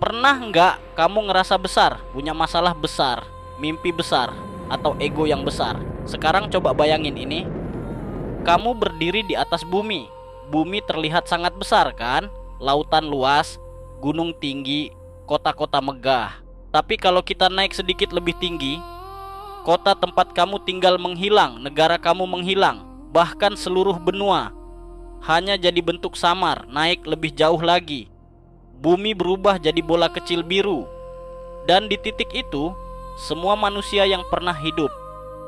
Pernah nggak kamu ngerasa besar, punya masalah besar, mimpi besar, atau ego yang besar? Sekarang coba bayangin ini. Kamu berdiri di atas bumi. Bumi terlihat sangat besar kan? Lautan luas, gunung tinggi, kota-kota megah. Tapi kalau kita naik sedikit lebih tinggi, kota tempat kamu tinggal menghilang, negara kamu menghilang, bahkan seluruh benua hanya jadi bentuk samar. Naik lebih jauh lagi, bumi berubah jadi bola kecil biru. Dan di titik itu, semua manusia yang pernah hidup,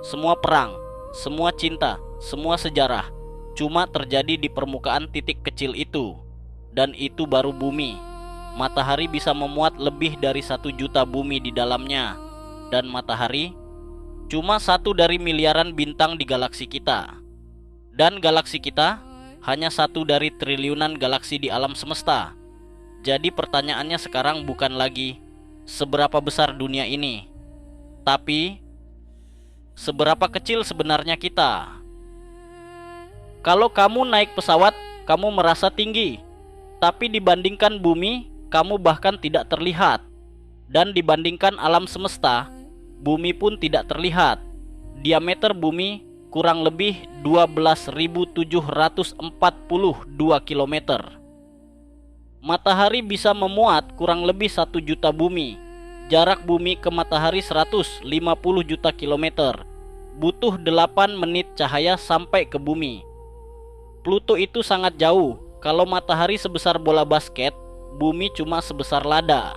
semua perang, semua cinta, semua sejarah cuma terjadi di permukaan titik kecil itu. Dan itu baru bumi. Matahari bisa memuat lebih dari 1 juta bumi di dalamnya. Dan matahari cuma satu dari miliaran bintang di galaksi kita. Dan galaksi kita hanya satu dari triliunan galaksi di alam semesta. Jadi pertanyaannya sekarang bukan lagi seberapa besar dunia ini, tapi seberapa kecil sebenarnya kita. Kalau kamu naik pesawat, kamu merasa tinggi, tapi dibandingkan bumi, kamu bahkan tidak terlihat. Dan dibandingkan alam semesta, bumi pun tidak terlihat. Diameter bumi kurang lebih 12.742 km. Matahari bisa memuat kurang lebih 1 juta bumi. Jarak bumi ke matahari 150 juta kilometer. Butuh 8 menit cahaya sampai ke bumi. Pluto itu sangat jauh. Kalau matahari sebesar bola basket, bumi cuma sebesar lada.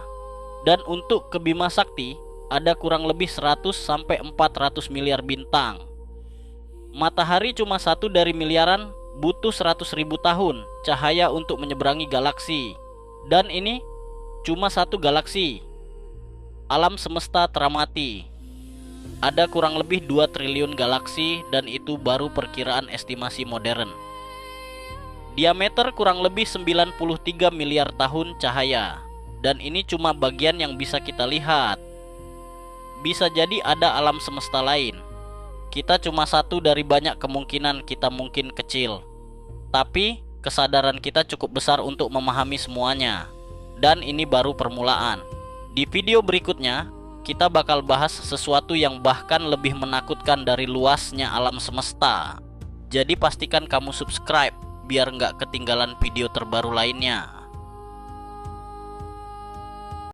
Dan untuk ke Bima Sakti ada kurang lebih 100-400 miliar bintang. Matahari cuma satu dari miliaran, butuh 100.000 tahun cahaya untuk menyeberangi galaksi. Dan ini cuma satu galaksi. Alam semesta teramati. Ada kurang lebih 2 triliun galaksi, dan itu baru perkiraan estimasi modern. Diameter kurang lebih 93 miliar tahun cahaya. Dan ini cuma bagian yang bisa kita lihat. Bisa jadi ada alam semesta lain. Kita cuma satu dari banyak kemungkinan kita mungkin kecil. Tapi kesadaran kita cukup besar untuk memahami semuanya. Dan ini baru permulaan. Di video berikutnya, kita bakal bahas sesuatu yang bahkan lebih menakutkan dari luasnya alam semesta. Jadi pastikan kamu subscribe biar nggak ketinggalan video terbaru lainnya.